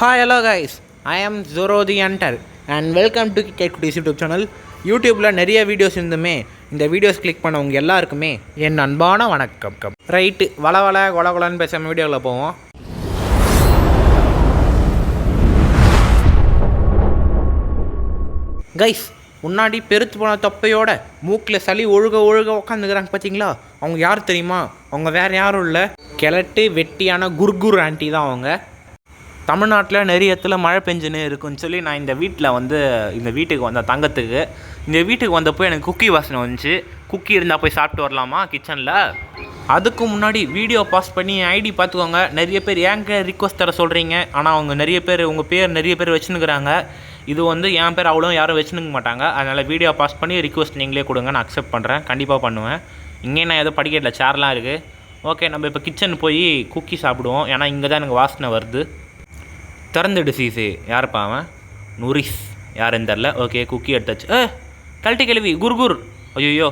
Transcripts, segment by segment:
Hi, hello guys. I am Zoro the Hunter and welcome to Cat Kutis YouTube channel. யூடியூப்பில் நிறைய videos இருந்துமே இந்த videos click பண்ணவங்க எல்லாருக்குமே என் அன்பான வணக்கம். ரைட்டு கொலன்னு பேசாமல் வீடியோவில் போவோம். கைஸ், முன்னாடி பெருத்து போன தொப்பையோட மூக்கில் சளி ஒழுக உட்காந்துக்கிறாங்க பார்த்தீங்களா? அவங்க யார் தெரியுமா? அவங்க வேறு யாரும் இல்லை, கிழட்டு வெட்டியான குர்குர் ஆண்டி தான் அவங்க. தமிழ்நாட்டில் நிறைய இடத்துல மழை பெஞ்சுன்னு இருக்குன்னு சொல்லி நான் இந்த வீட்டுக்கு வந்தேன் தங்கத்துக்கு. இந்த வீட்டுக்கு வந்தப்போ எனக்கு குக்கி வாசனை வந்துச்சு. குக்கி இருந்தால் போய் சாப்பிட்டு வரலாமா கிச்சனில். அதுக்கு முன்னாடி வீடியோ பாஸ் பண்ணி ஐடி பார்த்துக்கோங்க. நிறைய பேர் ஏங்க ரிக்வஸ்ட் தர சொல்கிறீங்க, ஆனால் அவங்க உங்கள் பேர் நிறைய பேர் வச்சுன்னுக்குறாங்க. இது என் பேர் அவ்வளோ யாரும் வச்சுனுக்க மாட்டாங்க. அதனால் வீடியோ பாஸ் பண்ணி ரிக்வஸ்ட் நீங்களே கொடுங்க, நான் அக்செப்ட் பண்ணுறேன், கண்டிப்பாக பண்ணுவேன். இங்கே நான் ஏதோ படிக்கட்டில் சேர்லாம் இருக்குது. ஓகே, நம்ம இப்போ கிச்சன் போய் குக்கி சாப்பிடுவோம். ஏன்னா இங்கே தான் எனக்கு வாசனை வருது. திறந்துடு சீசு. யாருப்பா அவன்? நுரிஸ் யாருன்னு தெரில. ஓகே, குக்கி எடுத்தாச்சு. கழட்டி கிழவி குர்குர். ஐயோ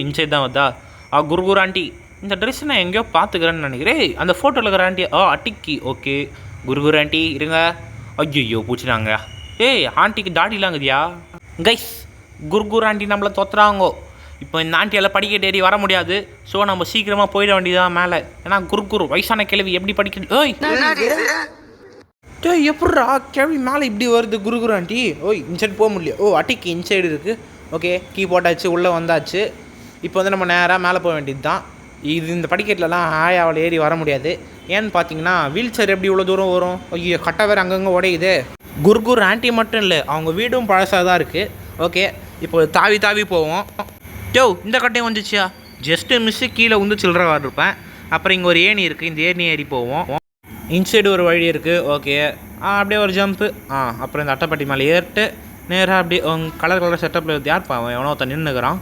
இன்சைட் தான் வந்தா. குர்குர் ஆண்டி, இந்த ட்ரெஸ் நான் எங்கேயோ பார்த்துக்கிறேன்னு நினைக்கிறேன். அந்த ஃபோட்டோவில் இருக்கிற ஆண்டி அட்டிக்கி. ஓகே, குர்குர் ஆண்டி இருங்க. ஐயோ பூச்சினாங்க. ஆண்டிக்கு தாடிலாங்குதியா? கைஸ், குர்குர் ஆண்டி நம்மளை தொத்துறாங்கோ. இப்போ இந்த ஆண்டியால் படிக்கட்டு ஏறி வர முடியாது. ஸோ நம்ம சீக்கிரமாக போயிட வேண்டியதான் மேலே. ஏன்னா குர்குர் வயசான கிழவி எப்படி படிக்க எப்பட்றா கிழவி மேலே இப்படி வருது குருகுரு ஆண்டி? இன்சைடு போக முடியல. அட்டிக்கு இன்சைடு இருக்குது. ஓகே, கீ போட்டாச்சு, உள்ளே வந்தாச்சு. இப்போ நம்ம நேராக மேலே போக வேண்டியது தான். இந்த படிக்கட்டிலலாம் ஆயாவில் ஏறி வர முடியாது. ஏன்னு பார்த்தீங்கன்னா வீல் சேர் எப்படி இவ்வளோ தூரம் வரும்? ஐயோ, கட்டை வேறு அங்கங்கே உடையுது. குர்குர் ஆண்டி மட்டும் இல்லை, அவங்க வீடும் பழசாக தான் இருக்குது. ஓகே, இப்போ தாவி போவோம். இந்த கட்டையும் வந்துச்சியா? ஜஸ்ட்டு மிஸ்ஸு கீழே சில்லற இருப்பேன். அப்புறம் இங்கே ஒரு ஏணி இருக்குது, இந்த ஏணி ஏறி போவோம். இன்சைடு ஒரு வழி இருக்குது. ஓகே, அப்படியே ஒரு ஜம்ப்பு. அப்புறம் இந்த அட்டைப்பட்டி மேலே ஏறிட்டு நேராக அப்படியே கலர் செட்டப்பில் யார்ப்பா அவன்? எவனோ ஒருத்தன் நின்றுக்கிறான்.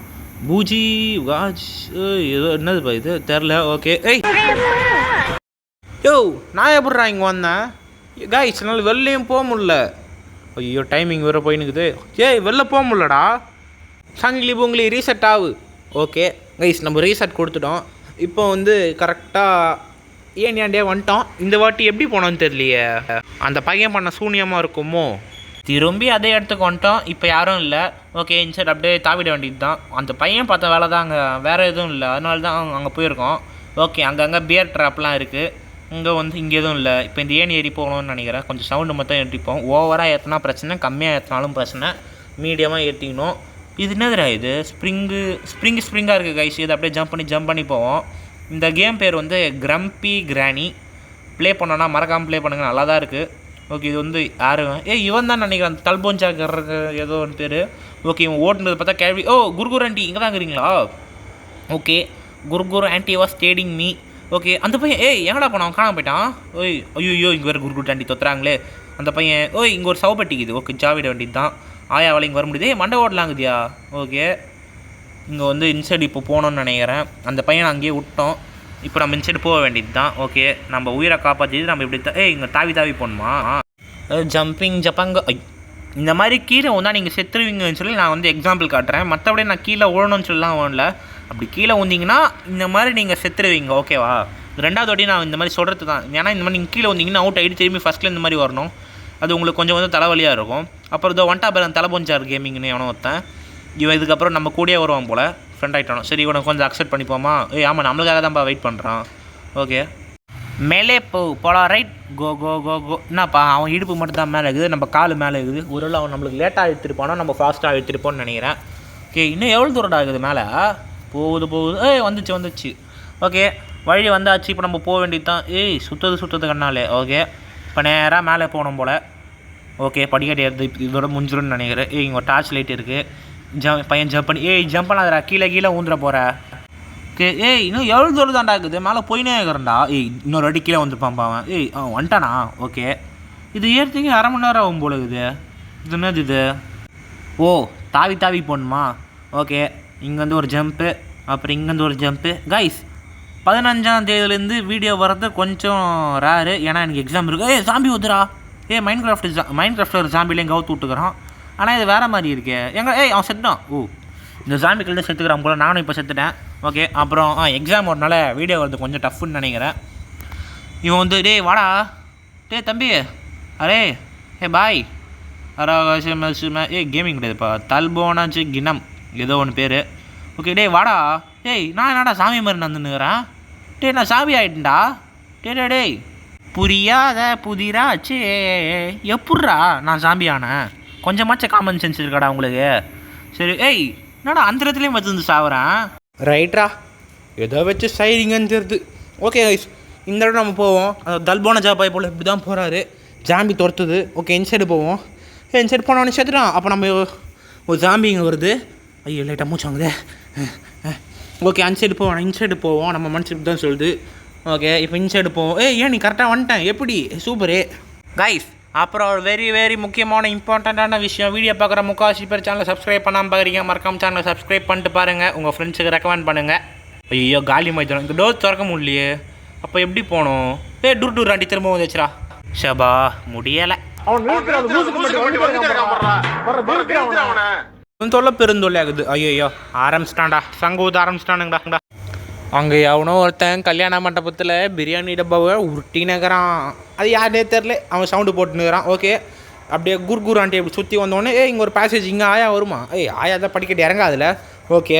பூஜி வாஜ் ஏதோ என்னதுப்பா இது தெரில. ஓகே, நான் எப்பட்றா இங்கே வந்தேன்? காய்ஸ், என்னால் வெளிலையும் போக முடில. ஐயோ, டைமிங் வேறு போயினுக்குது. வெளில போக முடிலடா. சங்கிலி பூங்கிலி ரீசெட் ஆகு. ஓகே கைஸ், நம்ம ரீசெட் கொடுத்துட்டோம். இப்போ கரெக்டாக ஏன்டே வந்துட்டோம். இந்த வாட்டி எப்படி போனோன்னு தெரியலையே. அந்த பையன் பண்ண சூன்யமாக இருக்குமோ? திரும்பி அதே இடத்துக்கு வந்துட்டோம். இப்போ யாரும் இல்லை. ஓகே, இன்சைட் அப்படியே தாவிட வேண்டியது தான். அந்த பையன் பார்த்த வேலை தான், அங்கே வேறு எதுவும் இல்லை. அதனால தான் அங்கே போயிருக்கோம். ஓகே, அங்கங்கே பியர் ட்ராப்லாம் இருக்குது. இங்கே எதுவும் இல்லை. இப்போ இந்த ஏணி ஏறி போகணும்னு நினைக்கிறேன். கொஞ்சம் சவுண்டு மட்டும் ஏற்றிப்போம். ஓவராக ஏற்றினா பிரச்சனை, கம்மியாக ஏற்றினாலும் பிரச்சனை. மீடியமாக ஏற்றிக்கணும். இது என்னதுடா இது? ஸ்ப்ரிங்காக இருக்குது கைஸ். இது அப்படியே ஜம்ப் பண்ணி போவோம். இந்த கேம் பேர் கிரம்பி கிராணி. ப்ளே பண்ணோன்னா மறக்காமல் ப்ளே பண்ணுங்கள், நல்லா தான் இருக்குது. ஓகே, இது யாரு? இவன் தான் நினைக்கிறேன், தல்போஞ்சாக்கு ஏதோ ஒன்று பேர். ஓகே, இவன் ஓட்டுனது பார்த்தா கேள்வி. குர்குர் ஆண்டி இங்கே தான் இருக்கிறீங்களா? ஓகே, குர்குர் aunty was stating me. Okay, அந்த பையன் எங்கடா போனான்? காணாம போயிட்டான். ஐயோ, இங்கே வேறு குர்குர் ஆண்டி தொத்துறாங்களே. அந்த பையன் இங்கே ஒரு சவப்பட்டிக்குது. ஓகே, ஜாவிட வேண்டியது தான். ஆயாவால் இங்கே வர முடியுது. மண்டை ஓடலாங்குதியா? ஓகே, இங்கே இன்சைடு இப்போ போகணுன்னு நினைக்கிறேன். அந்த பையனை அங்கேயே விட்டோம். இப்போ நம்ம இன்சைடு போக வேண்டியது தான். ஓகே, நம்ம உயிரை காப்பாற்றிட்டு நம்ம இப்படி தான் இங்கே தாவி போகணுமா? ஜப்பாங்க. இந்த மாதிரி கீழே வந்தால் நீங்கள் செத்துருவீங்கன்னு சொல்லி நான் எக்ஸாம்பிள் காட்டுறேன். மற்றபடி நான் கீழே ஓடணும்னு சொல்லலாம் ஓடல. அப்படி கீழே வந்தீங்கன்னா இந்த மாதிரி நீங்கள் செத்துருவீங்க. ஓகேவா? ரெண்டாவது வாட்டி நான் இந்த மாதிரி சொல்கிறது தான். ஏன்னா இந்த மாதிரி நீங்கள் கீழே வந்தீங்கன்னா அவுட் ஆகிட்டு திரும்பி ஃபஸ்ட்டில் இந்த மாதிரி வரணும். அது உங்களுக்கு கொஞ்சம் தலைவலியாக இருக்கும். அப்புறம் இதோ ஒன்ட்டா பேர் தலைபொஞ்சார் கேமிங்னு எவனோ ஒருத்தன். இவன் இதுக்கப்புறம் நம்ம கூடயே வருவான் போல். ஃப்ரெண்ட் ஆகிட்டானோ. சரி, இவனை கொஞ்சம் அக்செப்ட் பண்ணிப்போமா? ஆமாம், நம்மளுக்காக தான்ப்பா வெயிட் பண்ணுறான். ஓகே, மேலே போலாம். ரைட், கோ. என்னப்பா அவன் இடுப்பு மட்டும் தான் மேலே இருக்குது, நம்ம கால் மேலே இருக்குது. ஒருவேளை அவன் நம்மளுக்கு லேட்டாக எடுத்துருப்பானோ, நம்ம ஃபாஸ்ட்டாக எடுத்துருப்போன்னு நினைக்கிறேன். ஓகே, இன்னும் எவ்வளோ தூரம் ஆகுது மேலே? போகுது. வந்துச்சு. ஓகே, வழி வந்தாச்சு. இப்போ நம்ம போக வேண்டியது தான். சுற்றுறது கண்ணாலே. ஓகே, இப்போ நேராக மேலே போகணும் போல். ஓகே, படிக்கட்டு ஏறுது. இதோட முடிஞ்சிடும்னு நினைக்கிறேன். இங்கே ஒரு டார்ச் லைட் இருக்குது. பையன் ஜம்ப் பண்ணி ஜம்ப் பண்ணாதடா, கீழே ஊந்துட போகிற. ஓகே, இன்னும் எவ்வளோ தூரம் தாண்டா இருக்குது? மேலே போயினே இருக்கிறேன்டா. இன்னொரு வாட்டி கீழே வந்துருப்பான்ப்பா அவன். வந்துட்டானா? ஓகே, இது ஏறத்துக்கு அரை மணி நேரம் ஆகும் போல இருக்குது. இது என்னது இது? தாவி போடணுமா? ஓகே, இங்கேருந்து ஒரு ஜம்ப்பு, அப்புறம் இங்கேருந்து ஒரு ஜம்ப்பு. கைஸ், 15ஆம் தேதியிலேருந்து வீடியோ வர்றது கொஞ்சம் ரேரு. ஏன்னா எனக்கு எக்ஸாம் இருக்குது. சாம்பி ஊத்துறா. மைண்ட் கிராஃப்டில் ஒரு ஜாம்பிலையும் கவுத்து விட்டுக்கிறான். ஆனால் இது வேறு மாதிரி இருக்கே. அவன் செத்துட்டான். இந்த ஜாம்பிக்கிட்ட செத்துக்கிறான் போல். நானும் இப்போ செத்துட்டேன். ஓகே, அப்புறம் எக்ஸாம் வரனால வீடியோ வரது கொஞ்சம் டஃப்னு நினைக்கிறேன். இவன் வாடா. தம்பி அரே ஏ பாய் கேமிங் கிடையாதுப்பா தல்போனாச்சு கினம் ஏதோ ஒன்று பேர். ஓகே டேய் வாடா. டேய் நான் என்னடா சாமி மாதிரி நடந்துன்னுக்கிறேன். டேய் நான் சாமி ஆகிட்டேன்டா. டேய் புரியாத புதிராச்சு எப்பட்றா நான் சாமி ஆனேன்? கொஞ்சமாச்சும் காமன் சென்ஸ் இருக்காடா உங்களுக்கு? சரி ஏய் என்னடா அந்த இடத்துலையும் வச்சுருந்து சாவுறேன். ரைட்ரா ஏதோ வச்சு சைரிங்கன்னு தெரியுது. ஓகே கைஸ் இந்த இடம் நம்ம போவோம். தல்போன ஜாபாய் போல் இப்படி தான் போகிறாரு. ஜாம்பி துரத்துது. ஓகே இன்சைடு போவோம். இன்சைடு போனவொடனே சேர்த்துட்டான். அப்போ நம்ம ஒரு ஜாம்பி இங்கே வருது. ஐயோ லைட்டாக மூச்சாங்குது. ஓகே அன்சைடு போவோம். இன்சைடு போவோம். நம்ம மனசு இப்படி தான் சொல்லுது. ஓகே இப்போ இன்சைடு போவோம். ஏன் நீ கரெக்டாக வந்துட்டேன் எப்படி சூப்பரு கைஸ். அப்புறம் ஒரு வெரி முக்கியமான இம்பார்ட்டண்ட்டான விஷயம், வீடியோ பார்க்குற முக்கால்வாசி பேர் சேனலை சப்ஸ்கிரைப் பண்ணாமல் பார்க்குறீங்க. மறக்காம சேனலை சப்ஸ்கிரைப் பண்ணிட்டு பாருங்கள். உங்கள் ஃப்ரெண்ட்ஸுக்கு ரெக்கமெண்ட் பண்ணுங்கள். ஐயோ காலி மைத்தோம் இந்த டோர் திறக்க முடியலையே. அப்போ எப்படி போகணும்? டூர் ஆண்டி திரும்ப வந்துச்சுரா. ஷபா முடியலை. தொல்லை பெருந்தொல்லை ஆகுது. ஐயோ ஆரம்பிச்சிட்டான்டா. சங்க ஊத ஆரம்பிச்சிட்டானுங்கடா. அங்கே எவனோ ஒருத்தன் கல்யாண மண்டபத்தில் பிரியாணி டப்பாவை உருட்டினுக்கிறான். அது யாருனே தெரில. அவன் சவுண்டு போட்டுனுக்கிறான். ஓகே அப்படியே குர்குர் ஆண்டி அப்படி சுற்றி வந்தோடனே இங்கே ஒரு பேசேஜ் இங்கே ஆயா வருமா? ஆயா தான் படிக்கட்டு இறங்காதுல. ஓகே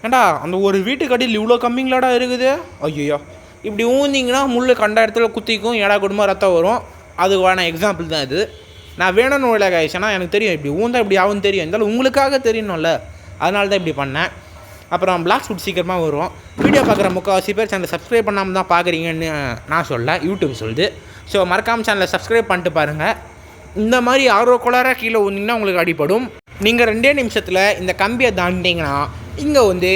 ஏண்டா அந்த ஒரு வீட்டுக்கு அடியில் இவ்வளோ கம்மிங்களாடா இருக்குது. ஐயோ இப்படி ஊந்திங்கன்னா முள் கண்ட இடத்துல குத்திக்கும் ஏடா குடும்பம் ரத்தம் வரும். அதுக்கான எக்ஸாம்பிள் தான் இது. நான் வேணும்னு விளையாட ஆயிடுச்சேன்னா எனக்கு தெரியும் இப்படி ஊந்தா இப்படி ஆகும்னு தெரியும். இருந்தாலும் உங்களுக்காக தெரியணும்ல, அதனால தான் இப்படி பண்ணேன். அப்புறம் பிளாக் ஃபுட் சீக்கிரமாக வரும். வீடியோ பார்க்குற முக்கால்வாசி பேர் சேனலை சப்ஸ்கிரைப் பண்ணாமல் தான் பார்க்குறீங்கன்னு நான் சொல்ல, யூடியூப் சொல்லுது. ஸோ மறக்காமல் சேனலை சப்ஸ்கிரைப் பண்ணிட்டு பாருங்கள். இந்த மாதிரி ஆர்வக்கோளாராக கீழே ஊந்திங்கன்னா உங்களுக்கு அடிப்படும். நீங்கள் 2 நிமிஷத்தில் இந்த கம்பியை தாண்டிங்கன்னா இங்கே வந்து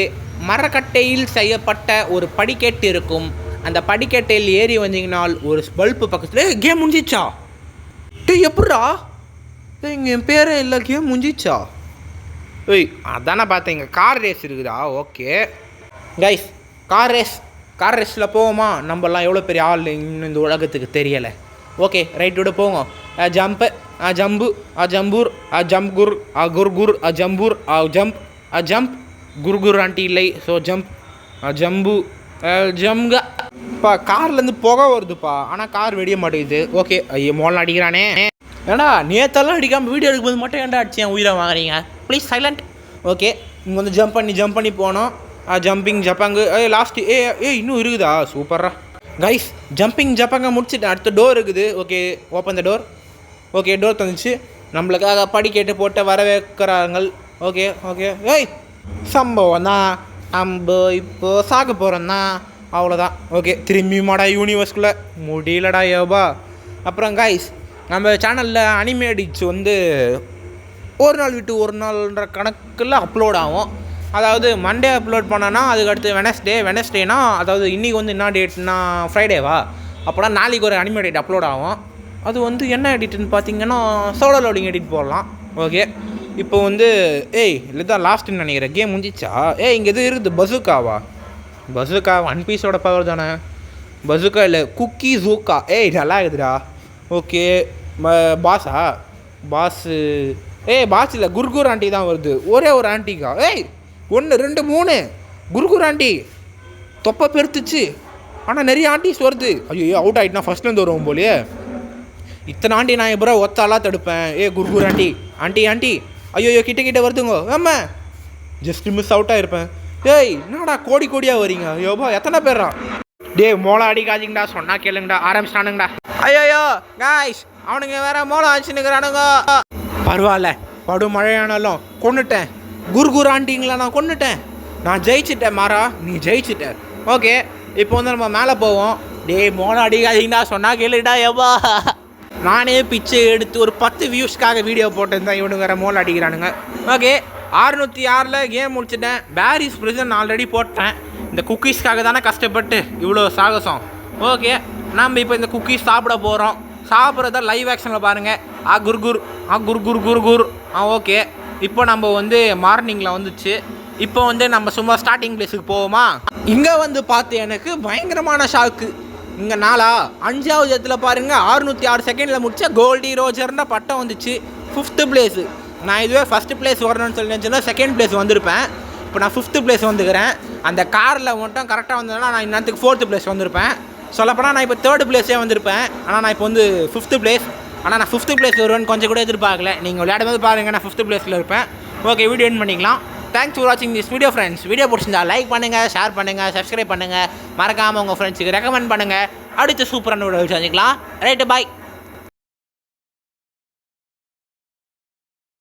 மரக்கட்டையில் செய்யப்பட்ட ஒரு படிக்கட்டு இருக்கும். அந்த படிக்கட்டையில் ஏறி வந்தீங்கனால் ஒரு பல்பு பக்கத்தில் கேம் முடிஞ்சிச்சா? எப்பட்றா இங்கே என் பேரே இல்லை கேம் முடிஞ்சிச்சா? அதானே பார்த்தேன். இங்கே கார் ரேஸ் இருக்குதா? ஓகே கைஸ் கார் ரேஸில் போவோமா? நம்மலாம் எவ்வளோ பெரிய ஆள் இன்னும் இந்த உலகத்துக்கு தெரியலை. ஓகே ரைட்டோட போங்க. ஜம்பு ஜம்பூர் ஜம்குர் குர்குர் ஜம்பூர் ஜம்ப் குர்குர் ஆண்டி இல்லை. ஸோ ஜம்பு ஜம்கா. இப்போ கார்லேருந்து புகை வருதுப்பா, ஆனால் கார் வெடிய மாட்டேங்குது. ஓகே ஐயோ மோளம் அடிக்கிறானே. ஏன்னா நேற்றெல்லாம் அடிக்காமல் வீடியோ எடுக்கும்போது மட்டும் ஏன்டா அடிச்சேன் உயிரை வாங்குறீங்க ப்ளீஸ் சைலண்ட். ஓகே இங்கே வந்து ஜம்ப் பண்ணி போனோம். ஜம்பிங் ஜப்பாங்கு லாஸ்ட்டு இன்னும் இருக்குதா? சூப்பரா கைஸ். ஜம்பிங் ஜப்பாங்க முடிச்சுட்டு அடுத்த டோர் இருக்குது. Okay open the door. Okay door தந்துச்சு. நம்மளுக்காக படிக்கட்டு போட்டு வரவேற்கிறார்கள். ஓகே சம்பவம் தான். நம்ம இப்போ சாக்க போகிறோன்னா அவ்வளோதான். ஓகே திரும்பி மாடா யூனிவர்ஸ்குள்ளே முடியலடா யோபா. அப்புறம் கைஸ் நம்ம சேனலில் அனிமேடிக்ஸ் வந்து ஒரு நாள் விட்டு ஒரு நாள்ன்ற கணக்கில் அப்லோட் ஆகும். அதாவது மண்டே அப்லோட் பண்ணோன்னா அதுக்கடுத்து வெனஸ்டேனா அதாவது இன்றைக்கி வந்து என்ன டேட்னா ஃப்ரைடேவா, அப்போனா நாளைக்கு ஒரு அனிமேட் அப்லோட் ஆகும். அது வந்து என்ன எடிட்டுன்னு பார்த்தீங்கன்னா சோலோ லோடிங் எடிட் போடலாம். ஓகே இப்போ வந்து இதுதான் லாஸ்ட்டுன்னு நினைக்கிறேன். கேம் முடிஞ்சிச்சா? இங்கே எது இருக்குது? பசுக்கா 1 பீஸோட பவர் தானே. பசுக்கா இல்லை குக்கி ஜூக்கா. நல்லா இருக்குதுடா. ஓகே பாஸு பாஸ் இல்லை குர்குர் ஆண்டி தான் வருது. ஒரே ஒரு ஆண்டிக்கா? 1 2 3 குர்குர் ஆண்டி தொப்பை பெருத்துச்சு. ஆனால் நிறைய ஆண்டிஸ் வருது. ஐயோ அவுட் ஆகிட்டுனா ஃபஸ்ட்லேருந்து வருவோம் போலியே. இத்தனை ஆண்டி நான் எப்போ ஒத்தாலாம் தடுப்பேன். குர்குர் ஆண்டி ஐயோ கிட்ட வருதுங்க. ஆமாம் ஜஸ்ட் மிஸ் அவுட்டாக இருப்பேன். என்னடா கோடியாக வரீங்க? ஐயோபா எத்தனை பேர்ரா? மோளம் அடிக்காதீங்கடா, சொன்னா கேளுங்கடா. ஆரம்பிச்சிட்டானுங்கடா. ஐயோ காய்ஸ் அவனுங்க வேற மோளம் ஆச்சுன்னுக்கிறானுங்க. பரவாயில்ல படு மழையானாலும் கொண்டுட்டேன். குர்குர் ஆண்டிங்களா நான் கொண்டுட்டேன். நான் ஜெயிச்சிட்டேன் மாறா, நீ ஜெயிச்சிட்ட. ஓகே இப்போ வந்து நம்ம மேலே போவோம். மோளம் அடிக்காதீங்கடா, சொன்னா கேளுடா. ஏப்பா நானே பிச்சை எடுத்து ஒரு 10 வியூஸ்க்காக வீடியோ போட்டிருந்தேன். இவனுங்க வேறு மோல் அடிக்கிறானுங்க. ஓகே 606 கேம் முடிச்சுட்டேன். பேரிஸ் பிரிசன் ஆல்ரெடி போட்டேன். இந்த குக்கீஸ்க்காக தானே கஷ்டப்பட்டு இவ்வளோ சாகசம். ஓகே நம்ம இப்போ இந்த குக்கீஸ் சாப்பிட போகிறோம். சாப்பிட்றத லைவ் ஆக்ஷனில் பாருங்கள். குர். ஓகே இப்போ நம்ம வந்து மார்னிங்கில் வந்துச்சு. இப்போ வந்து நம்ம சும்மா ஸ்டார்டிங் பிளேஸுக்கு போவோமா? இங்கே வந்து பார்த்து எனக்கு பயங்கரமான ஷாக்கு. இங்கே 5வது இடத்துல பாருங்கள் 606 செகண்டில் முடிச்சா கோல்டி ரோஜர்ன்ற பட்டம் வந்துச்சு. 5th place. நான் இதுவே ஃபஸ்ட்டு பிளேஸ் வரணும்னு சொல்லி நினச்சேன்னா 2nd பிளேஸ் வந்திருப்பேன். இப்போ நான் 5th பிளேஸ் வந்துக்கிறேன். அந்த காரில் மட்டும் கரெக்டாக வந்ததுன்னா நான் இன்னத்துக்கு 4th பிளேஸ் வந்திருப்பேன். சொல்லப்போனால் நான் இப்போ 3rd பிளேஸே வந்திருப்பேன். ஆனால் நான் இப்போ வந்து 5th பிளேஸ். ஆனால் நான் 5th பிளேஸ் வருவேன்னு கொஞ்சம் கூட எதிர்பார்க்கல. நீங்கள் விளையாடும்போது பாருங்கள், நான் 5th பிளேஸில் இருப்பேன். ஓகே, வீடியோ எண்ட் பண்ணிக்கலாம். தேங்க்ஸ் ஃபார் வாட்சிங் திஸ் வீடியோ ஃப்ரெண்ட்ஸ். வீடியோ பிடிச்சிருந்தா லைக் பண்ணுங்கள், ஷேர் பண்ணுங்கள், சப்ஸ்கிரைப் பண்ணுங்கள், மறக்காமல் உங்கள் ஃப்ரெண்ட்ஸுக்கு ரெக்கமெண்ட் பண்ணுங்கள். அடுத்த சூப்பரான வீடியோ சந்திக்கலாம். ரைட்டு, பாய்.